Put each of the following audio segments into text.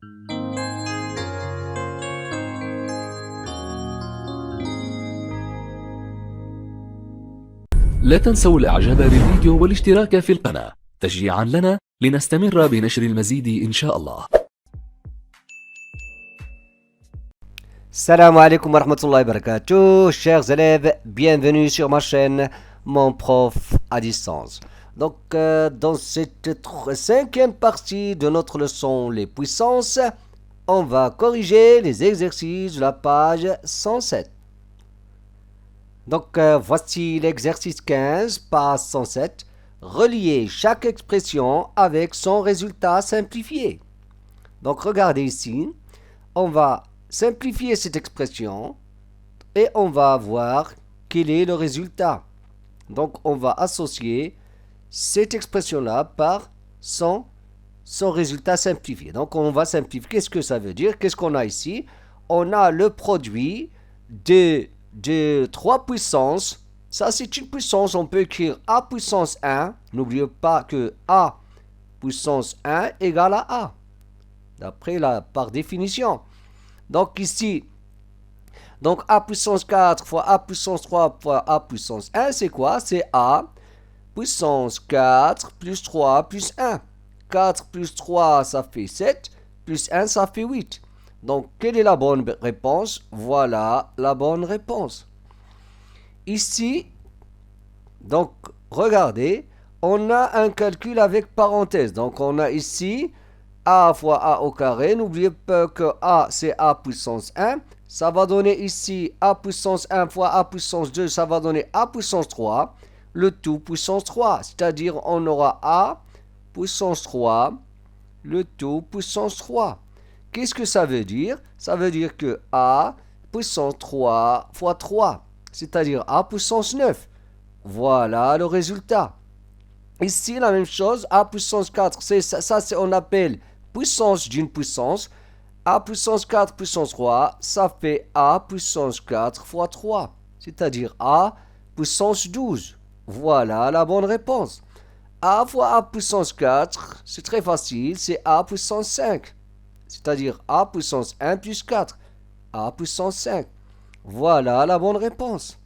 لا تنسوا الإعجاب بالفيديو والاشتراك في القناة تشجيعا لنا لنستمر بنشر المزيد إن شاء الله. Salam alaikum wa rahmatullahi wa barakatuh, chers élèves, bienvenue sur ma chaîne Mon Prof à distance. Donc dans cette cinquième partie de notre leçon les puissances, on va corriger les exercices de la page 107. Donc voici l'exercice 15, page 107. Relier chaque expression avec son résultat simplifié. Donc regardez ici, on va simplifier cette expression et on va voir quel est le résultat. Donc on va associer cette expression-là par son résultat simplifié. Donc on va simplifier. Qu'est-ce que ça veut dire? Qu'est-ce qu'on a ici? On a le produit de 3 puissances. Ça c'est une puissance. On peut écrire A puissance 1. N'oubliez pas que A puissance 1 égale à A. D'après par définition. Donc ici, donc A puissance 4 fois A puissance 3 fois A puissance 1, c'est quoi? C'est A puissance 4 plus 3 plus 1. 4 plus 3, ça fait 7, plus 1, ça fait 8. Donc, quelle est la bonne réponse? Voilà la bonne réponse. Ici, donc, regardez, on a un calcul avec parenthèse. Donc, on a ici A fois A au carré. N'oubliez pas que A, c'est A puissance 1. Ça va donner ici A puissance 1 fois A puissance 2. Ça va donner A puissance 3. Le tout puissance 3. C'est-à-dire, on aura A puissance 3. Le tout puissance 3. Qu'est-ce que ça veut dire? Ça veut dire que A puissance 3 fois 3. C'est-à-dire A puissance 9. Voilà le résultat. Ici, la même chose. A puissance 4. Ça on appelle puissance d'une puissance. A puissance 4 puissance 3, ça fait A puissance 4 fois 3. C'est-à-dire A puissance 12. Voilà la bonne réponse. A fois A puissance 4, c'est très facile, c'est A puissance 5. C'est-à-dire A puissance 1 plus 4. A puissance 5. Voilà la bonne réponse.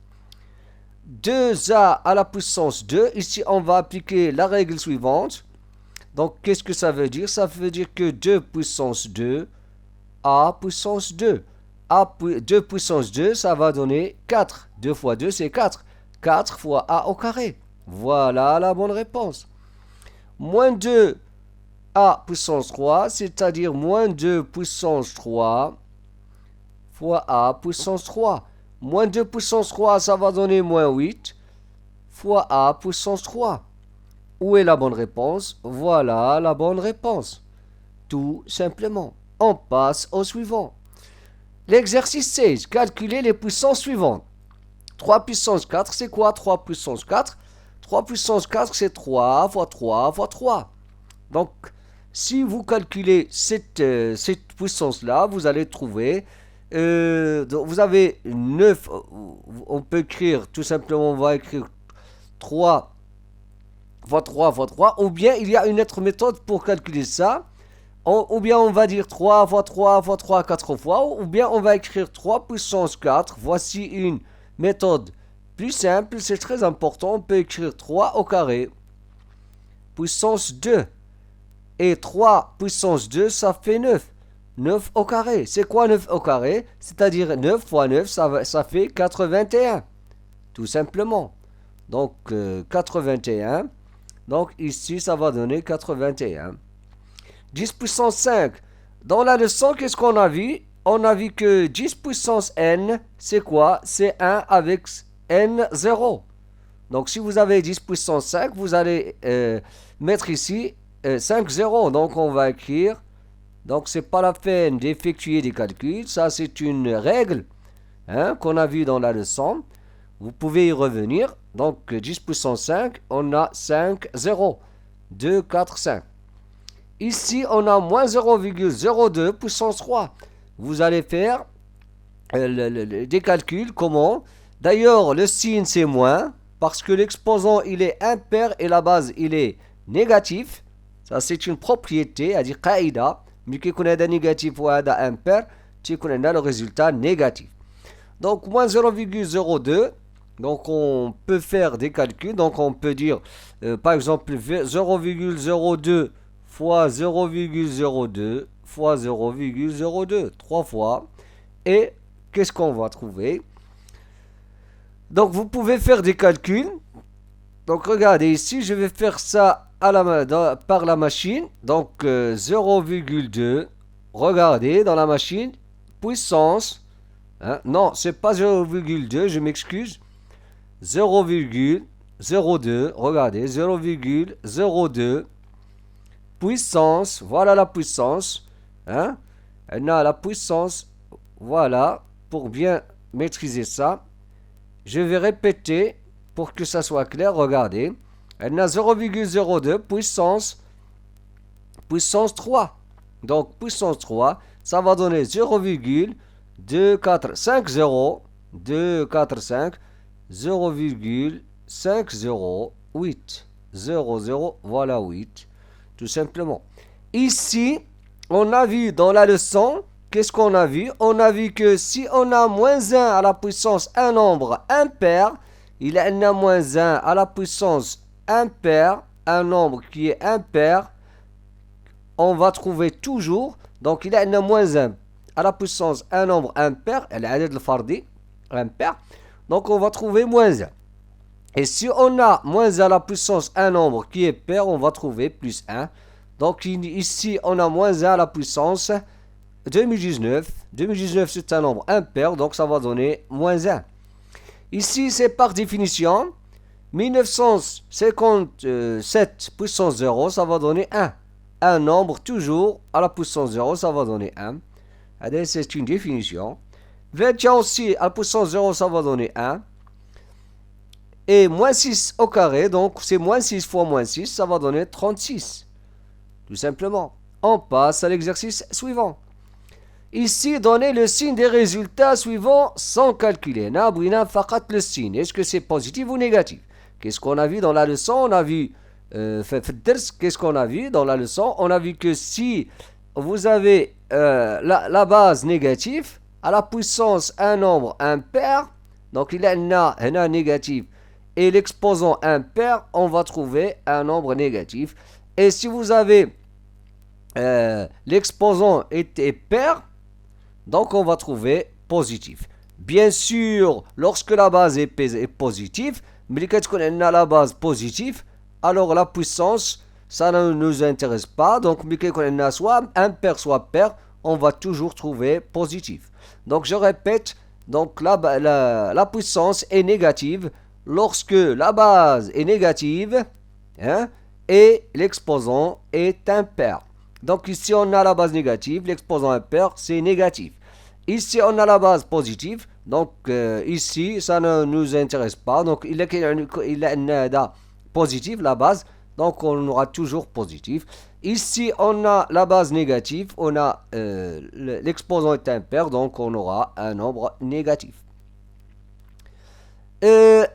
2A à la puissance 2. Ici, on va appliquer la règle suivante. Donc, qu'est-ce que ça veut dire? Ça veut dire que 2 puissance 2, A puissance 2. 2 puissance 2, ça va donner 4. 2 fois 2, c'est 4. 4 fois A au carré. Voilà la bonne réponse. Moins 2 A puissance 3, c'est-à-dire moins 2 puissance 3 fois A puissance 3. Moins 2 puissance 3, ça va donner moins 8 fois A puissance 3. Où est la bonne réponse? Voilà la bonne réponse. Tout simplement. On passe au suivant. L'exercice 16. Calculer les puissances suivantes. 3 puissance 4, c'est quoi 3 puissance 4? 3 puissance 4, c'est 3 fois 3 fois 3. Donc, si vous calculez cette puissance-là, vous allez trouver... vous avez 9, on peut écrire, tout simplement, on va écrire 3 fois 3 fois 3, ou bien il y a une autre méthode pour calculer ça, ou bien on va dire 3 fois 3 fois 3 4 fois, ou bien on va écrire 3 puissance 4, voici une méthode plus simple, c'est très important, on peut écrire 3 au carré, puissance 2, et 3 puissance 2, ça fait 9. 9 au carré. C'est quoi 9 au carré? C'est-à-dire 9 fois 9, ça fait 81. Tout simplement. Donc 81. Donc ici, ça va donner 81. 10 puissance 5. Dans la leçon, qu'est-ce qu'on a vu? On a vu que 10 puissance n, c'est quoi? C'est 1 avec n 0. Donc si vous avez 10 puissance 5, vous allez mettre ici 5 0. Donc on va écrire... Donc, ce n'est pas la peine d'effectuer des calculs. Ça, c'est une règle qu'on a vue dans la leçon. Vous pouvez y revenir. Donc, 10 puissance 5, on a 5, 0. 2, 4, 5. Ici, on a moins 0,02 puissance 3. Vous allez faire des calculs. Comment? D'ailleurs, le signe, c'est moins. Parce que l'exposant, il est impair et la base, il est négatif. Ça, c'est une propriété, à dire qaïda. ملي كيكون هذا نيجاتيف وهذا امبير تيكون عندنا لو ريزولتا négatif. Donc moins 0,02. Donc on peut faire des calculs. Donc on peut dire par exemple 0,02 fois 0,02 fois 0,02 3 fois. Et qu'est-ce qu'on va trouver? Donc vous pouvez faire des calculs. Donc regardez ici, je vais faire ça par la machine. Donc 0,2. Regardez dans la machine. Puissance. Hein, non, c'est pas 0,2, je m'excuse. 0,02. Regardez, 0,02. Puissance. Voilà la puissance. Hein? Elle a la puissance. Voilà. Pour bien maîtriser ça. Je vais répéter pour que ça soit clair. Regardez. Elle a 0,02 puissance 3. Donc puissance 3, ça va donner 0,2450 245 0,508 00, voilà 8 tout simplement. Ici, on a vu dans la leçon, qu'est-ce qu'on a vu? On a vu que si on a moins 1 à la puissance un nombre impair, il y a moins 1 à la puissance impair, un nombre qui est impair, on va trouver toujours, donc il y a moins 1 à la puissance un nombre impair, العدد الفردي impair, donc on va trouver moins 1. Et si on a moins 1 à la puissance un nombre qui est pair, on va trouver plus 1. Donc ici on a moins 1 à la puissance 2019. 2019 c'est un nombre impair, donc ça va donner moins 1. Ici c'est par définition 1957 puissance 0, ça va donner 1. Un nombre toujours à la puissance 0, ça va donner 1. C'est une définition. 21 aussi à la puissance 0, ça va donner 1. Et moins 6 au carré, donc c'est moins 6 fois moins 6, ça va donner 36. Tout simplement. On passe à l'exercice suivant. Ici, donnez le signe des résultats suivants sans calculer. Nabrina faqat le signe. Est-ce que c'est positif ou négatif? Qu'est-ce qu'on a vu dans la leçon? On a vu qu'est-ce qu'on a vu dans la leçon? On a vu que si vous avez la base négative à la puissance un nombre impair, donc il y a un négatif, et l'exposant impair, on va trouver un nombre négatif. Et si vous avez l'exposant est pair, donc on va trouver positif. Bien sûr, lorsque la base est positive, mais quand on a la base positive, alors la puissance, ça ne nous intéresse pas. Donc, quand on a soit impair, soit pair, on va toujours trouver positif. Donc, je répète, donc la puissance est négative lorsque la base est négative, hein, et l'exposant est impair. Donc, ici, on a la base négative, l'exposant impair, c'est négatif. Ici, on a la base positive, donc ici, ça ne nous intéresse pas. Donc, il y a une positive, la base, donc on aura toujours positif. Ici, on a la base négative, on a l'exposant est impair, donc on aura un nombre négatif.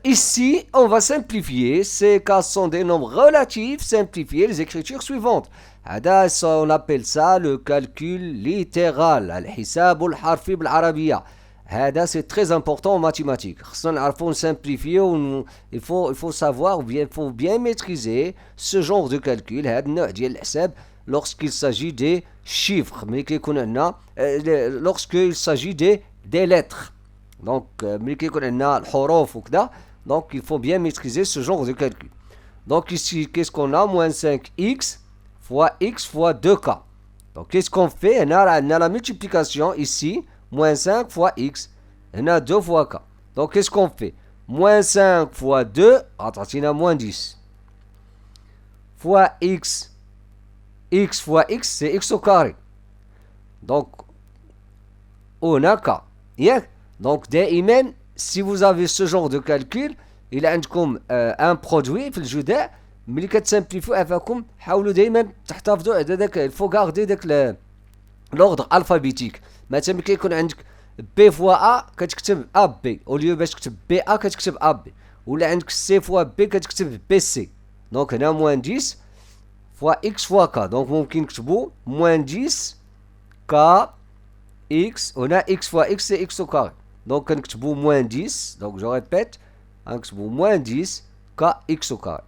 Ici, on va simplifier. Ces cas sont des nombres relatifs. Simplifier les écritures suivantes. On appelle ça le calcul littéral. الحساب الحرفي بالعربية. C'est très important en mathématiques. Il faut simplifier, il faut savoir, il faut bien maîtriser ce genre de calcul. Lorsqu'il s'agit des chiffres, lorsqu'il s'agit des lettres. Donc, donc, il faut bien maîtriser ce genre de calcul. Donc, ici, qu'est-ce qu'on a? Moins 5x fois 2k. Donc, qu'est-ce qu'on fait? On a la multiplication ici. Moins 5 fois x. On a 2 fois k. Donc, qu'est-ce qu'on fait? Moins 5 fois 2. Attention, on a moins 10. Fois x. X fois x, c'est x au carré. Donc, on a k. Yeah? Donc, دائما, si vous avez ce genre de calcul, il y a un produit في الجداء, ملي كتسامبليفيو افاكم حاولوا دائما تحتفظوا على داك الفو غاردي داك لوردر الفابيتيك. مثلا ملي كيكون عندك بي فوا ا كتكتب ا بي اوليو باش تكتب بي ا كتكتب ا بي، ولا عندك سي فوا بي كتكتب بي سي. دونك هنا موان 10 فوا اكس فوا كا، دونك ممكن نكتبوا موان 10 x, on a x fois x, c'est x au carré. Donc, on moins 10. Donc, je répète, on moins 10 kx au carré.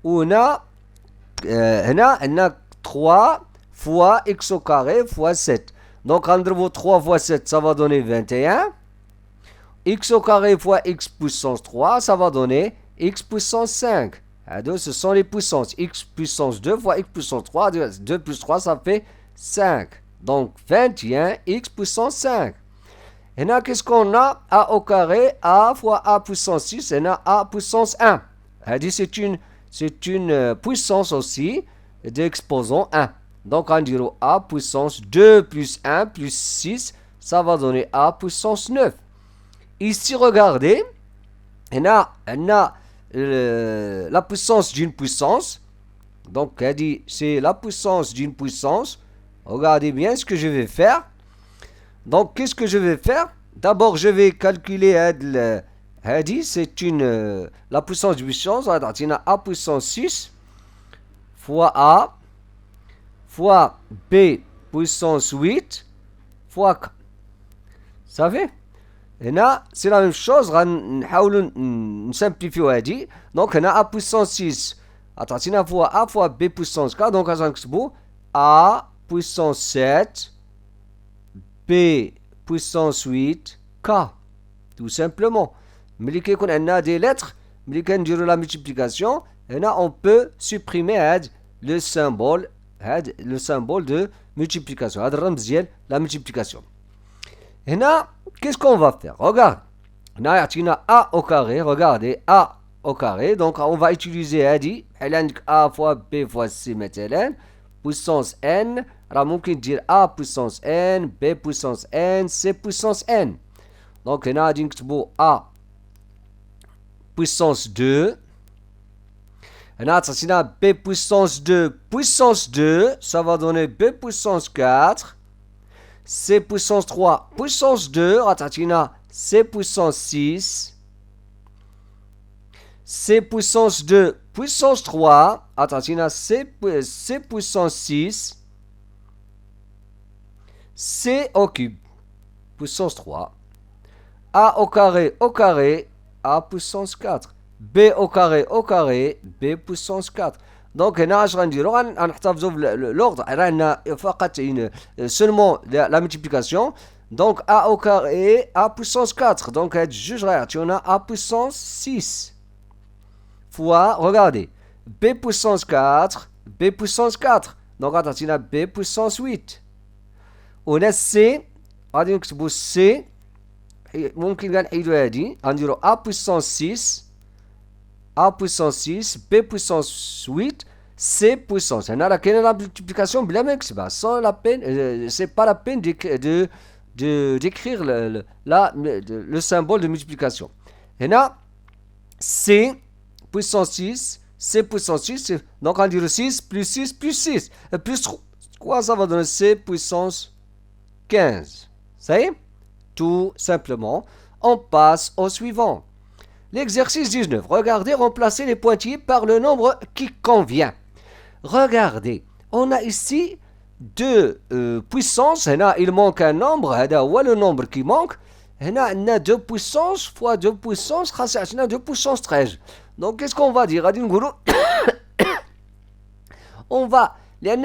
On a 3 fois x au carré fois 7. Donc, entre 3 fois 7, ça va donner 21. X au carré fois x puissance 3, ça va donner x puissance 5. Ce sont les puissances. X puissance 2 fois x puissance 3. 2 plus 3, ça fait 5. Donc, 21 x puissance 5. Et là, qu'est-ce qu'on a? A au carré, a fois a puissance 6, et là, a puissance 1. C'est une puissance aussi d'exposant 1. Donc, on dirait a puissance 2 plus 1 plus 6, ça va donner a puissance 9. Ici, regardez, on a la puissance d'une puissance. Donc, c'est la puissance d'une puissance. Regardez bien ce que je vais faire. Donc, qu'est-ce que je vais faire? D'abord, je vais calculer c'est la puissance d'une puissance. On a a puissance 6 fois a fois b puissance 8 fois k. Vous savez? Et là, c'est la même chose. On simplifie. Donc, on a a puissance 6. Attends, fois a fois b puissance k. Donc, on a a puissance 7 b puissance 8 k. Tout simplement. Mais quand on a des lettres, mais quand on a la multiplication, et là, on peut supprimer le symbole de multiplication. La multiplication. Et là, qu'est-ce qu'on va faire? Regarde. On a a au carré. Regardez, a au carré. Donc, on va utiliser a fois b fois c maintenant. Puissance n. Alors, on peut dire a puissance n, b puissance n, c puissance n. Donc, on a a puissance 2. On a b puissance 2 puissance 2. Ça va donner b puissance 4. C puissance 3 puissance 2. Attends, C puissance 6. C puissance 2 puissance 3. Attends, C puissance 6. C au cube puissance 3. A au carré, A puissance 4. B au carré, B puissance 4. Donc, on a l'ordre, seulement la multiplication. Donc, A au carré, A puissance 4. Donc, on a A puissance 6. Fois, regardez, B puissance 4, B puissance 4. Donc, attends, on a B puissance 8. On a C, on C. ممكن كان نحيدو هادي غنديرو A puissance 6 A puissance 6 B puissance 8 C puissance. هنا راه كاينه لا multiplication بلا ما نكتبها sans la peine c'est pas la peine d'écrire le symbole de multiplication. هنا C puissance 6 C puissance 6 donc on dirait 6 plus 6 plus 6 plus 3 ça va donner C puissance 15. Ça y est? Tout simplement, on passe au suivant. L'exercice 19. Regardez, remplacer les pointillés par le nombre qui convient. Regardez, on a ici deux puissances. Il manque un nombre. Le nombre qui manque. On a 2 puissances fois 2 puissances. On a 2 puissances 13. Donc, qu'est-ce qu'on va dire? On va. Il y a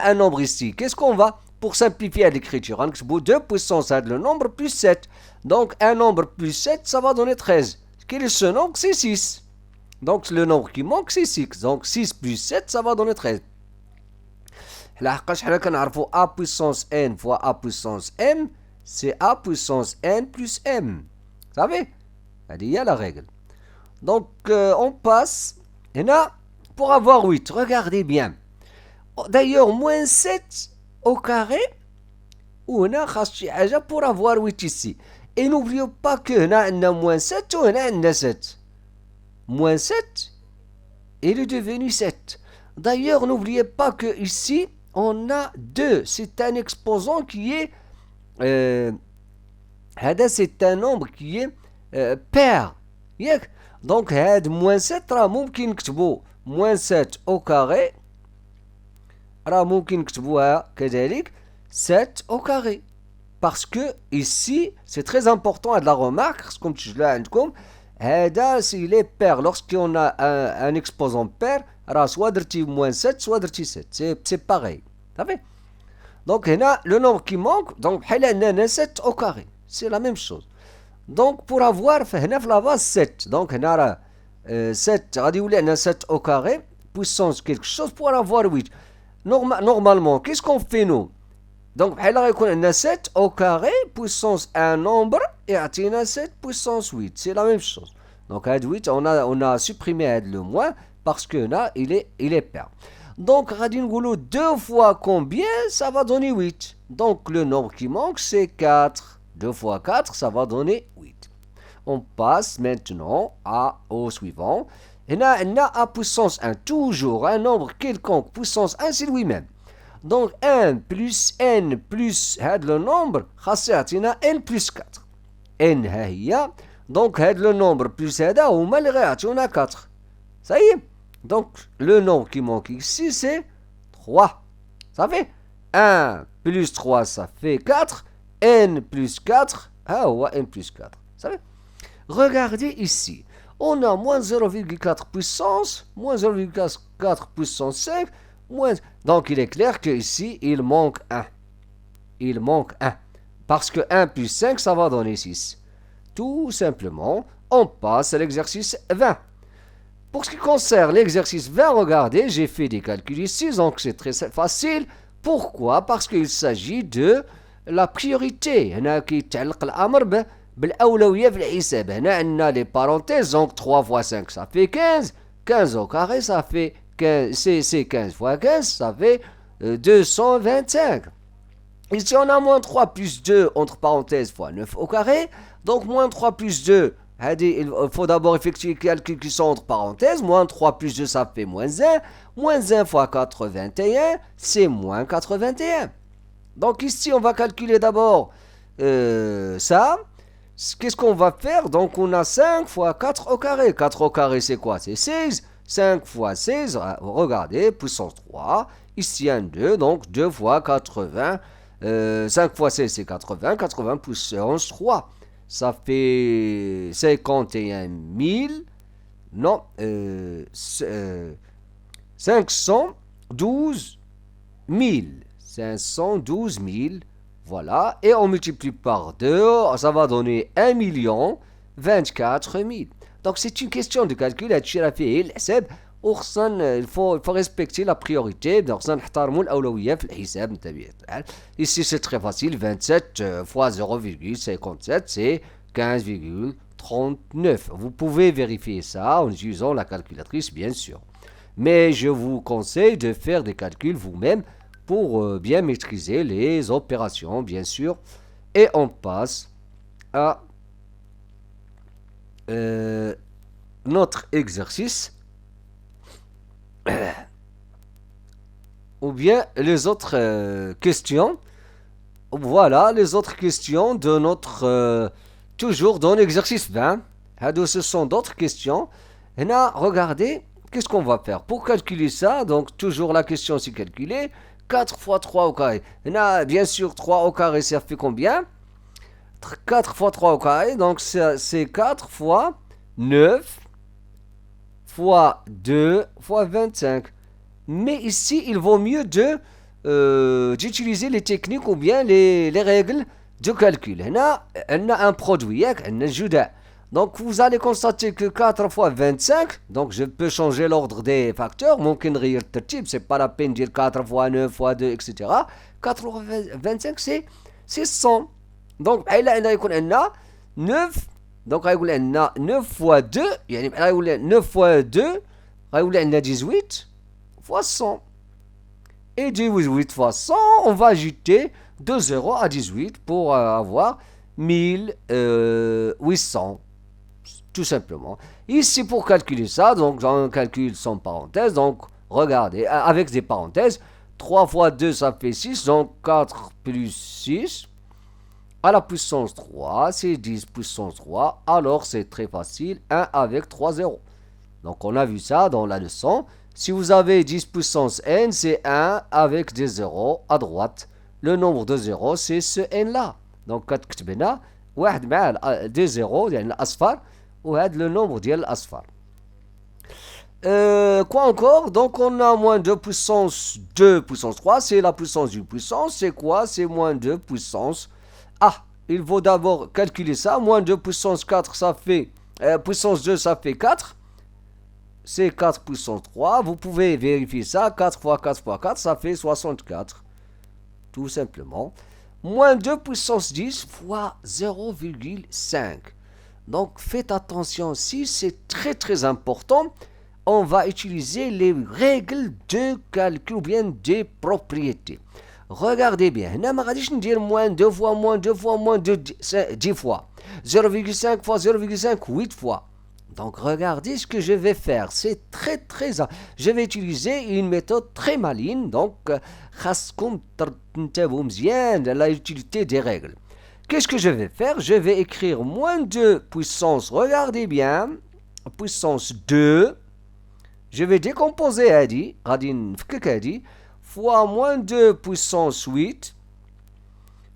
un nombre ici. Qu'est-ce qu'on va? Pour simplifier l'écriture, 2 puissance le nombre plus 7. Donc, un nombre plus 7, ça va donner 13. Quel est ce nombre? C'est 6. Donc, le nombre qui manque, c'est 6. Donc, 6 plus 7, ça va donner 13. A puissance n fois A puissance m, c'est A puissance n plus m. Vous savez? Il y a la règle. Donc, on passe. Et là, pour avoir 8, regardez bien. D'ailleurs, moins 7... au carré وهنا خاص شي حاجه pour avoir 8 ici. Et n'oublions pas que هنا عندنا moins 7 وهنا عندنا 7. Moins 7 il est devenu 7. D'ailleurs, n'oubliez pas que ici on a 2. C'est un exposant qui est c'est un nombre qui est pair. Donc هاد moins 7 راه ممكن نكتبو moins 7 au carré. راه ممكن نكتبوها كذلك 7 au carré. Parce que ici, c'est très important à de la remarque, comme tu l'as dit, s'il est pair, lorsqu'on a un exposant pair, soit dirti moins 7, soit dirti 7. C'est pareil. T'as vu? Donc, le nombre qui manque, donc, 7 au carré. C'est la même chose. Donc, pour avoir, la base 7. Donc, 7, 7 au carré, puissance quelque chose, pour avoir 8. Normalement, qu'est-ce qu'on fait nous? Donc, on a 7 au carré, puissance un nombre, et on a 7 puissance 8. C'est la même chose. Donc, à 8, on a supprimé le moins, parce que là, il est pair. Donc, Radin 2 fois combien? Ça va donner 8. Donc, le nombre qui manque, c'est 4. 2 fois 4, ça va donner 8. On passe maintenant au suivant. On a à puissance 1, toujours un nombre quelconque, puissance 1, c'est lui-même. Donc 1 plus n plus le nombre, خاصياتنا n plus 4. n هي donc le nombre plus هذا هما اللي غيعطيونا 4. Ça y est. Donc le nombre qui manque ici c'est 3. Ça fait 1 plus 3 ça fait 4. n plus 4, n plus 4. Ça fait. Regardez ici. On a moins 0,4 puissance, moins 0,4 puissance 5, moins... Donc, il est clair qu'ici, il manque 1. Il manque 1. Parce que 1 plus 5, ça va donner 6. Tout simplement, on passe à l'exercice 20. Pour ce qui concerne l'exercice 20, regardez, j'ai fait des calculs ici, donc c'est très facile. Pourquoi? Parce qu'il s'agit de la priorité. هنا كيتعلق الأمر بالأولوية في الحساب. هنا عندنا les parenthèses, donc 3 fois 5, ça fait 15. 15 au carré, ça fait 15, c'est 15 fois 15, ça fait 225. Ici, on a moins 3 plus 2, entre parenthèses, fois 9 au carré. Donc, moins 3 plus 2, il faut d'abord effectuer les calculs qui sont entre parenthèses. Moins 3 plus 2, ça fait moins 1. Moins 1 fois 81, c'est moins 81. Donc, ici, on va calculer d'abord ça. Qu'est-ce qu'on va faire? Donc, on a 5 fois 4 au carré. 4 au carré, c'est quoi? C'est 16. 5 fois 16, regardez, puissance 3. Ici, un 2, donc 2 fois 80. 5 fois 16, c'est 80. 80 puissance 3. Ça fait 51 000. Non, 512 000. 512 000. Voilà, et on multiplie par 2, ça va donner 1 24 000. Donc c'est une question de calcul, il faut respecter la priorité. Ici c'est très facile, 27 fois 0,57, c'est 15,39. Vous pouvez vérifier ça en utilisant la calculatrice, bien sûr. Mais je vous conseille de faire des calculs vous-même pour bien maîtriser les opérations, bien sûr. Et on passe à notre exercice. Ou bien les autres questions. Voilà les autres questions de notre... toujours dans l'exercice 20. Ce sont d'autres questions. Et là, regardez, qu'est-ce qu'on va faire? Pour calculer ça, donc toujours la question c'est calculer. 4 fois 3 au carré. Là, bien sûr, 3 au carré, ça fait combien? 4 fois 3 au carré, donc c'est 4 fois 9 fois 2 fois 25. Mais ici, il vaut mieux d'utiliser les techniques ou bien les règles de calcul. Là, on a un produit, on a un juda. Donc, vous allez constater que 4 fois 25, donc je peux changer l'ordre des facteurs, c'est pas la peine de dire 4 fois 9 fois 2, etc. 4 fois 25, c'est 100. Donc, il y a 9, donc il y a 9 fois 2, il y a 9 fois 2, il y a 18 fois 100. Et 18 fois 100, on va ajouter 2 zéros à 18 pour avoir 1800. Tout simplement. Ici, pour calculer ça, donc j'en calcule sans parenthèse. Donc, regardez, avec des parenthèses, 3 fois 2, ça fait 6. Donc, 4 plus 6 à la puissance 3, c'est 10 puissance 3. Alors, c'est très facile, 1 avec 3 zéros. Donc, on a vu ça dans la leçon. Si vous avez 10 puissance n, c'est 1 avec des zéros à droite. le nombre de zéros, c'est ce n-là. Donc, كتبنا واحد مع deux zéros, يعني الأصفر, وهذا le nombre ديال الأصفر. Quoi encore? Donc, on a moins 2 puissance 2 puissance 3, c'est la puissance d'une puissance. C'est quoi? C'est moins 2 puissance. Ah, il faut d'abord calculer ça. Moins 2 puissance 4, ça fait... puissance 2, ça fait 4. C'est 4 puissance 3. Vous pouvez vérifier ça. 4 fois 4 fois 4, ça fait 64. Tout simplement. Moins 2 puissance 10 fois 0,5. Donc, faites attention ici, c'est très très important. On va utiliser les règles de calcul ou bien des propriétés. Regardez bien, هنا ما غاديش ندير moins 2 fois moins 2 fois moins 2 10 fois. 0,5 fois 0,5 8 fois. Donc regardez ce que je vais faire. C'est très très... Je vais utiliser une méthode très maligne. Donc, خاصكم تنتبهوا مزيان la utilité des règles. Qu'est-ce que je vais faire? Je vais écrire moins 2 puissance, regardez bien, puissance 2. Je vais décomposer هادي, غادي نفكك هادي, fois moins 2 puissance 8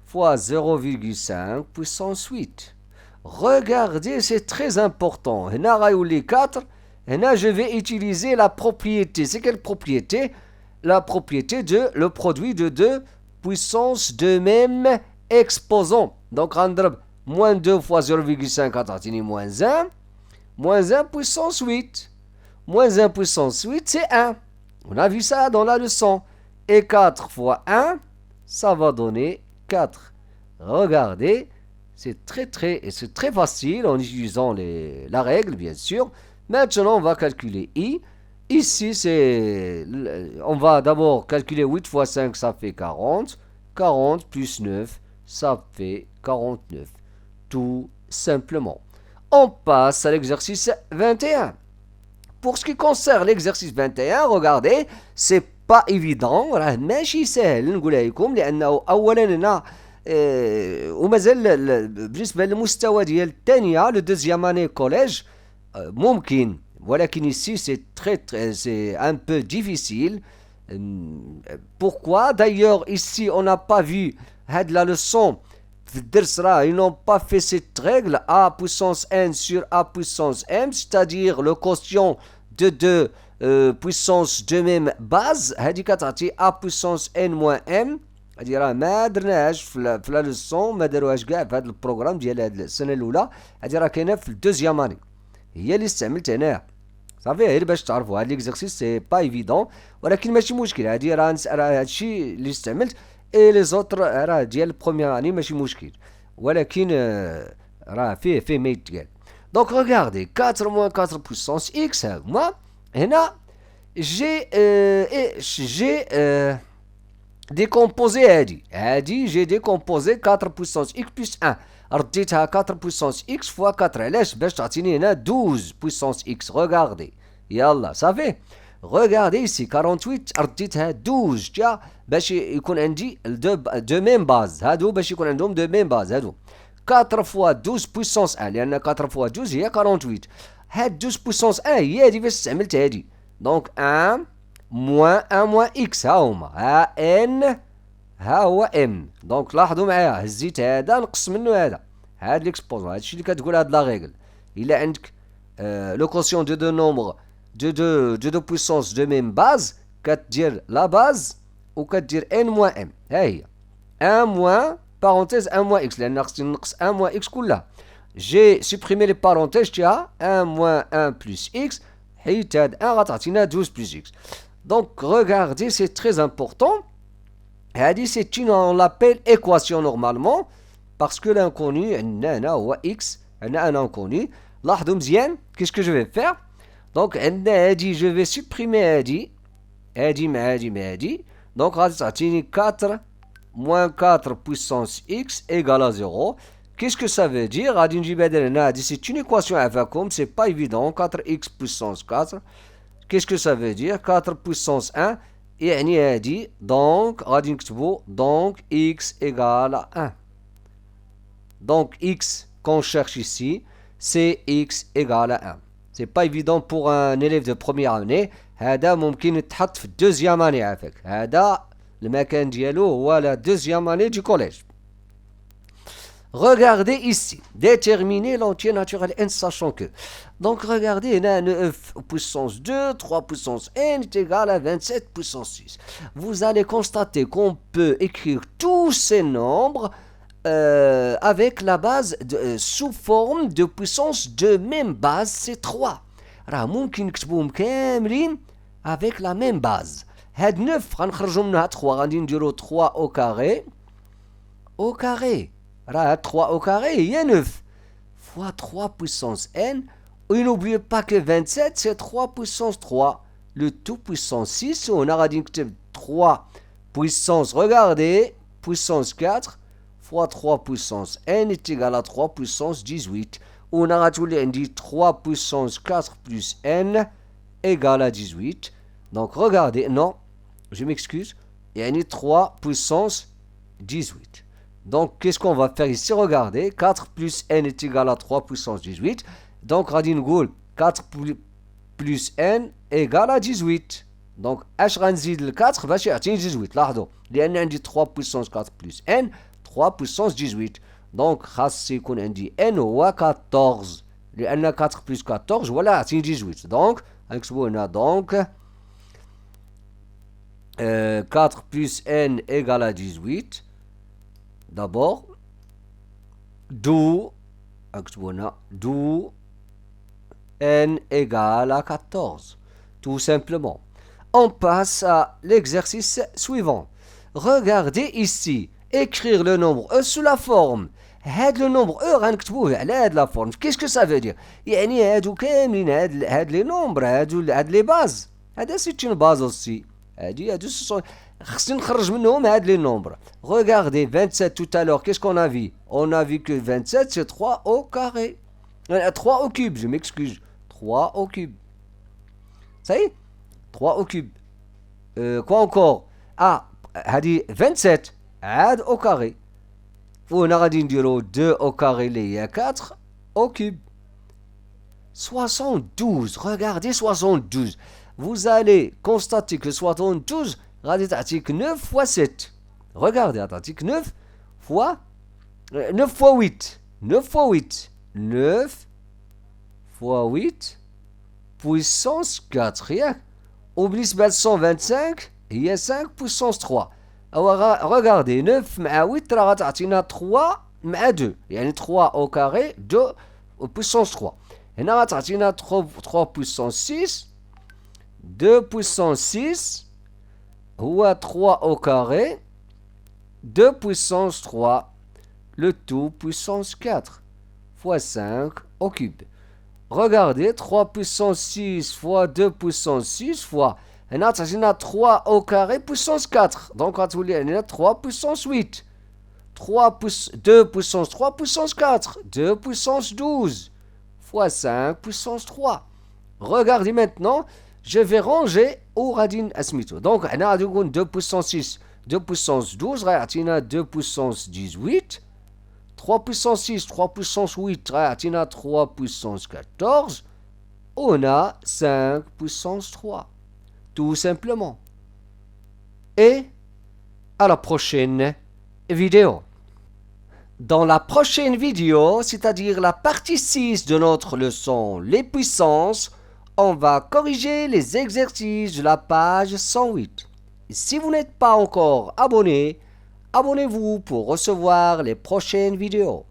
fois 0,5 puissance 8. Regardez, c'est très important. هنا غيولي 4. هنا je vais utiliser la propriété. C'est quelle propriété? La propriété de le produit de deux puissance de même exposant. Donc, غنضرب moins 2 fois 0,5 غتعطيني moins 1. Moins 1 puissance 8. Moins 1 puissance 8, c'est 1. On a vu ça dans la leçon. Et 4 fois 1, ça va donner 4. Regardez, c'est très facile en utilisant la règle, bien sûr. Maintenant, on va calculer I. Ici, on va d'abord calculer 8 fois 5, ça fait 40. 40 plus 9, ça fait 49. Tout simplement. On passe à l'exercice 21. Pour ce qui concerne l'exercice 21, regardez, c'est pas évident, راه ماشي سهل نقولها لكم لأنه أولا هنا ومازال بالنسبة للمستوى ديال الثانية le deuxième année collège ممكن ولكن ici c'est un peu difficile. Pourquoi? D'ailleurs ici on n'a pas vu هاد la leçon في الدرس راه ils n'ont pas fait cette règle a puissance n sur a puissance m, c'est-à-dire le quotient de deux puissance de même base. هادي كتعطي a puissance n moins m. هادي راه ما درناهاش في لا لوسون، ما داروهاش كاع في هذا البروغرام ديال هاد السنه الاولى. هادي راه كاينه في الدوزيام اني، هي اللي استعملت هنايا صافي، غير باش تعرفوا هاد ليكزارسيس سي با ايفيدون، ولكن ماشي مشكل. هادي راه هادشي اللي استعملت اي لي زوتر راه ديال البروميير اني ماشي مشكل، ولكن راه فيه ما يتقال. دونك ريغاردي 4 موان 4 بويسونس اكس ها هما. هنا جي ديكومبوزي هادي جي ديكومبوزي 4 بويسونس اكس بلس 1، رديتها 4 بويسونس اكس فوا 4. علاش؟ باش تعطيني هنا 12 بويسونس اكس. ريغاردي يلا صافي. ريغاردي سي 48 رديتها 12 تاع باش يكون عندي دو ميم باز، هادو باش يكون عندهم دو ميم باز هادو. 4 فوا 12 بويسونس 1 لان 4 فوا 12 هي 48. هاد 12 بويسونس 1 هي هادي باش استعملت هادي. دونك 1 موان 1 موان اكس ها هما، ها ان ها هو ام. دونك لاحظوا معايا هزيت هذا نقص منه هذا، هاد ليكسبوزون. هادشي اللي كتقول هاد لا ريغل. الا عندك لو كوسيون دو نومبر دو بويسونس دو ميم باز، كتدير لا باز وكتدير ان موان ام. ها هي 1 موان بارونتيز 1 موان اكس، لان خصني نقص 1 موان اكس كلها. جي سوبريمي لي بارونتيز تاعها 1 موان 1 بلس اكس، حيت هاد 1 غتعطينا 12 بلس اكس. Donc regardez, c'est très important. C'est une, on l'appelle équation normalement, parce que l'inconnu, هو x, un inconnu. لاحظوا مزيان, qu'est-ce que je vais faire? Donc je vais supprimer هادي مع هادي. Donc غادي تعطيني 4 moins 4 puissance x égale à 0. Qu'est-ce que ça veut dire? غادي نجيب هنا c'est une équation à vacuum, c'est pas évident. 4x puissance 4. Qu'est-ce que ça veut dire? 4 puissance 1 يعني هادي. donc غادي نكتبو donc x égale à 1. donc x qu'on cherche ici c'est x égale à 1. c'est pas évident pour un élève de première année. هذا ممكن يتحط في الدوزيام اني عافاك. هذا المكان ديالو هو la deuxième année du collège. Regardez ici, déterminer l'entier naturel n sachant que. Donc regardez, on a 9 puissance 2, 3 puissance n est égal à 27 puissance 6. Vous allez constater qu'on peut écrire tous ces nombres avec la base sous forme de puissance de même base, c'est 3. راه ممكن نكتبوهم كاملين avec la même base. هاد 9 غنخرجوا منها 3 غادي نديرو 3 au carré au carré. 3 au carré, il y a 9 fois 3 puissance n. Et n'oubliez pas que 27, c'est 3 puissance 3. Le tout puissance 6, on a dit que 3 puissance, regardez, puissance 4 fois 3 puissance n est égal à 3 puissance 18. On a dit 3 puissance 4 plus n égale à 18. Donc regardez, non, je m'excuse, il y a 3 puissance 18. Donc, qu'est-ce qu'on va faire ici? Regardez, 4 plus n est égal à 3 puissance 18. Donc, radin goul, 4 plus n égale à 18. Donc, h غنزيد le 4 باش يعطيني 18. لاحظوا لأن عندي 3 puissance 4 plus n 3 puissance 18. Donc, خاص يكون عندي n هو 14 لأن 4 plus 14 هو اللي يعطيني 18. Donc, غنكتبو هنا donc 4 plus n égale à 18. D'abord, d'où n égale à 14. Tout simplement. On passe à l'exercice suivant. Regardez ici. Écrire le nombre E sous la forme. Le nombre E, غنكتبوه على هاد la forme. Qu'est-ce que ça veut dire? يعني هادو كاملين هاد les nombres, هاد les bases. هذا c'est une base aussi. هادو خصني نخرج منهم هاد les nombres. Regardez 27 tout à l'heure, qu'est-ce qu'on a vu? On a vu que 27 c'est 3 au carré. 3 au cube, je m'excuse. 3 au cube. Ça y est? 3 au cube. Quoi encore? Ah, هادي 27 عاد au carré. وهنا غادي نديرو 2 au carré اللي هي 4 au cube. 72, regardez 72. Vous allez constater que 72 غادي تعطيك 9 fois 7. Regardez, تعطيك 9 fois 9 fois 8. 9 fois 8. 9 fois 8 puissance 4. ياك؟ وبالنسبة ل 125 هي 5 puissance 3. Regardez, 9 مع 8 راه غتعطينا 3 مع 2. يعني 3 au carré 2 puissance 3. هنا غتعطينا 3 puissance 6. 2 puissance 6 هو 3 au carré 2 puissance 3 le tout puissance 4 fois 5 au cube. Regardez 3 puissance 6 fois 2 puissance 6 fois هنا تعطينا 3 au carré puissance 4. Donc غتولي عندنا 3 puissance 8. 2 puissance 3 puissance 4. 2 puissance 12 fois 5 puissance 3. Regardez maintenant, je vais ranger au radin asmito. Donc, on a 2 puissance 6, 2 puissance 12, 2 puissance 18, 3 puissance 6, 3 puissance 8, 3 puissance 14, on a 5 puissance 3. Tout simplement. Et à la prochaine vidéo. Dans la prochaine vidéo, c'est-à-dire la partie 6 de notre leçon, les puissances, on va corriger les exercices de la page 108. Et si vous n'êtes pas encore abonné, abonnez-vous pour recevoir les prochaines vidéos.